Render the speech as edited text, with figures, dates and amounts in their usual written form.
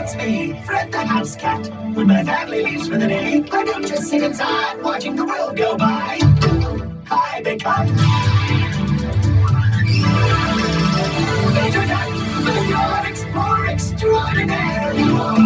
That's me, Fred the house cat. When my family leaves for the day, I don't just sit inside watching the world go by. I become Major Duck, the Explorer Extraordinaire.